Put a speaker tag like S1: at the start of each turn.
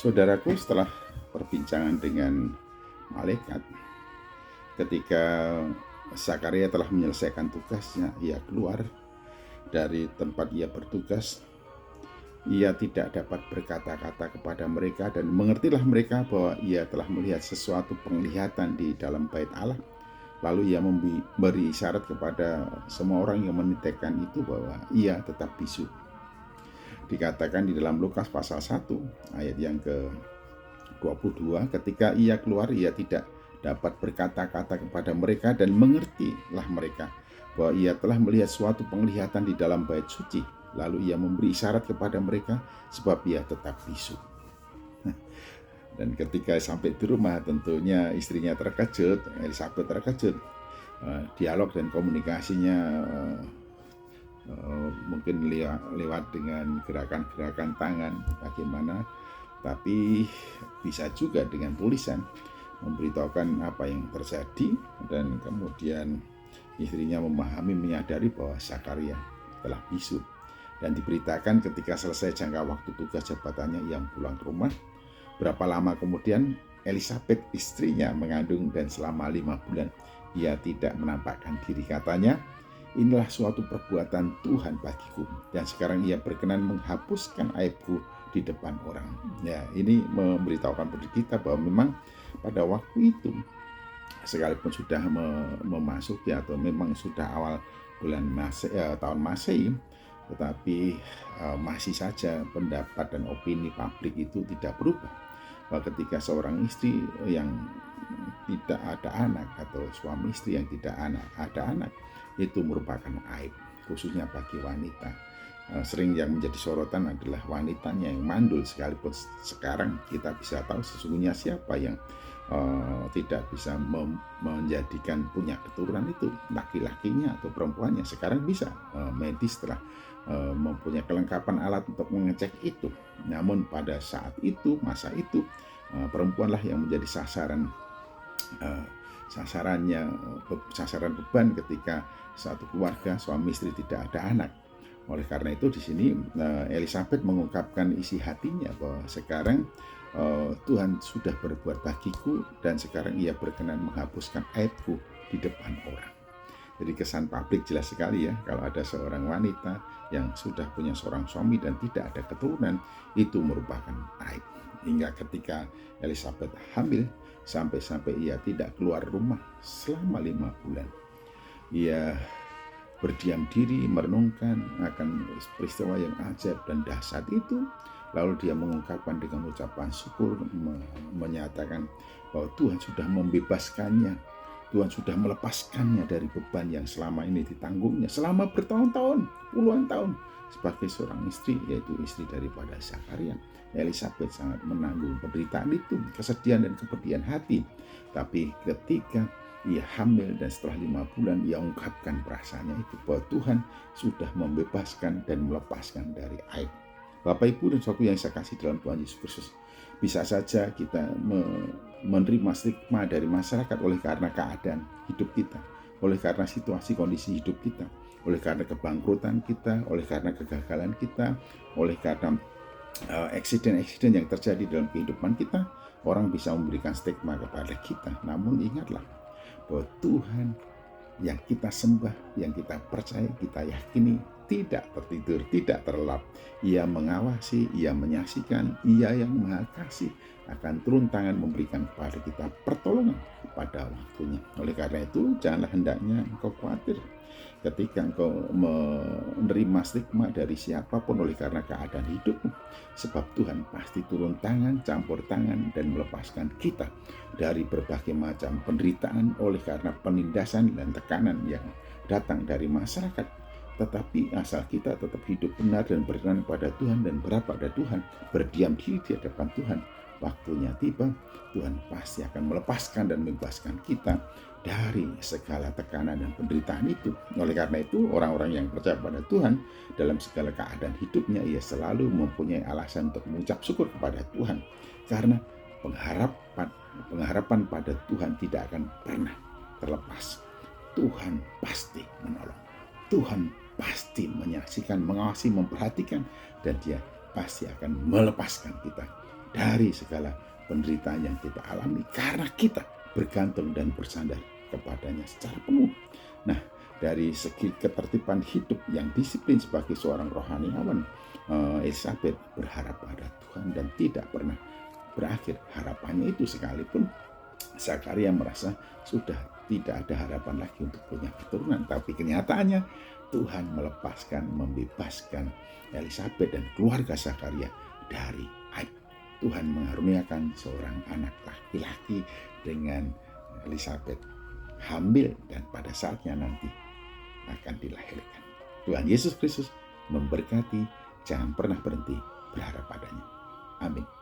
S1: Saudaraku, setelah perbincangan dengan malaikat, ketika Zakaria telah menyelesaikan tugasnya, ia keluar dari tempat ia bertugas. Ia tidak dapat berkata-kata kepada mereka, dan mengertilah mereka bahwa ia telah melihat sesuatu penglihatan di dalam bait Allah. Lalu ia memberi isyarat kepada semua orang yang menitikkan itu bahwa ia tetap bisu. Dikatakan di dalam Lukas pasal 1 ayat yang ke-22, ketika ia keluar, ia tidak dapat berkata-kata kepada mereka, dan mengertilah mereka bahwa ia telah melihat suatu penglihatan di dalam bait suci. Lalu ia memberi isyarat kepada mereka sebab ia tetap bisu. Dan ketika sampai di rumah, tentunya istrinya terkejut, Elizabeth terkejut. Dialog dan komunikasinya mungkin lewat dengan gerakan-gerakan tangan bagaimana, tapi bisa juga dengan tulisan memberitahukan apa yang terjadi, dan kemudian istrinya memahami, menyadari bahwa Zakaria telah bisu. Dan diberitakan ketika selesai jangka waktu tugas jabatannya, ia pulang ke rumah. Berapa lama kemudian Elizabeth istrinya mengandung, dan selama 5 bulan ia tidak menampakkan diri. Katanya, inilah suatu perbuatan Tuhan bagiku, dan sekarang ia berkenan menghapuskan aibku di depan orang. Ya, ini memberitahukan pada kita bahwa memang pada waktu itu, sekalipun sudah memasuki atau memang sudah awal bulan tahun Masehi, tetapi masih saja pendapat dan opini publik itu tidak berubah, bahwa ketika seorang istri yang tidak ada anak atau suami istri yang tidak ada anak itu merupakan aib, khususnya bagi wanita. Sering yang menjadi sorotan adalah wanitanya yang mandul, sekalipun sekarang kita bisa tahu sesungguhnya siapa yang tidak bisa menjadikan punya keturunan itu, laki-lakinya atau perempuannya. Sekarang bisa medis telah mempunyai kelengkapan alat untuk mengecek itu. Namun pada saat itu, masa itu, perempuanlah yang menjadi sasaran beban ketika satu keluarga suami istri tidak ada anak. Oleh karena itu di sini Elizabeth mengungkapkan isi hatinya bahwa sekarang Tuhan sudah berbuat bagiku, dan sekarang ia berkenan menghapuskan aibku di depan orang. Jadi kesan publik jelas sekali ya, kalau ada seorang wanita yang sudah punya seorang suami dan tidak ada keturunan, itu merupakan aib. Hingga ketika Elizabeth hamil, sampai-sampai ia tidak keluar rumah selama 5 bulan. Ia berdiam diri, merenungkan akan peristiwa yang ajaib dan dahsyat itu. Lalu dia mengungkapkan dengan ucapan syukur, menyatakan bahwa Tuhan sudah membebaskannya, Tuhan sudah melepaskannya dari beban yang selama ini ditanggungnya selama bertahun-tahun, puluhan tahun sebagai seorang istri, yaitu istri daripada Zakaria. Elizabeth sangat menanggung penderitaan itu, kesedihan dan kepedihan hati. Tapi ketika ia hamil dan setelah 5 bulan, ia ungkapkan perasaannya itu bahwa Tuhan sudah membebaskan dan melepaskan dari aib. Bapak, Ibu, dan saudara yang saya kasih dalam Tuhan Yesus Kristus, bisa saja kita menerima stigma dari masyarakat oleh karena keadaan hidup kita, oleh karena situasi kondisi hidup kita, oleh karena kebangkrutan kita, oleh karena kegagalan kita, oleh karena eksiden-eksiden yang terjadi dalam kehidupan kita. Orang bisa memberikan stigma kepada kita. Namun ingatlah bahwa Tuhan yang kita sembah, yang kita percaya, kita yakini, tidak tertidur, tidak terlelap. Ia mengawasi, ia menyaksikan, ia yang Maha Kasih akan turun tangan memberikan kepada kita pertolongan pada waktunya. Oleh karena itu, janganlah hendaknya engkau khawatir ketika engkau menerima stigma dari siapapun oleh karena keadaan hidupmu. Sebab Tuhan pasti turun tangan, campur tangan, dan melepaskan kita dari berbagai macam penderitaan oleh karena penindasan dan tekanan yang datang dari masyarakat. Tetapi asal kita tetap hidup benar dan berkenan kepada Tuhan dan berharap pada Tuhan, berdiam diri di hadapan Tuhan, waktunya tiba, Tuhan pasti akan melepaskan dan membebaskan kita dari segala tekanan dan penderitaan itu. Oleh karena itu, orang-orang yang percaya pada Tuhan dalam segala keadaan hidupnya, ia selalu mempunyai alasan untuk mengucap syukur kepada Tuhan, karena pengharapan pada Tuhan tidak akan pernah terlepas. Tuhan pasti menolong, Tuhan pasti menyaksikan, mengawasi, memperhatikan, dan Dia pasti akan melepaskan kita dari segala penderitaan yang kita alami karena kita bergantung dan bersandar kepadanya secara penuh. Nah, dari segi ketertiban hidup yang disiplin sebagai seorang rohaniawan, Elizabeth berharap pada Tuhan dan tidak pernah berakhir harapannya itu, sekalipun Zakaria merasa sudah tidak ada harapan lagi untuk punya keturunan. Tapi kenyataannya Tuhan melepaskan, membebaskan Elizabeth dan keluarga Zakaria dari aib. Tuhan mengaruniakan seorang anak laki-laki dengan Elizabeth hamil dan pada saatnya nanti akan dilahirkan. Tuhan Yesus Kristus memberkati, jangan pernah berhenti berharap padanya. Amin.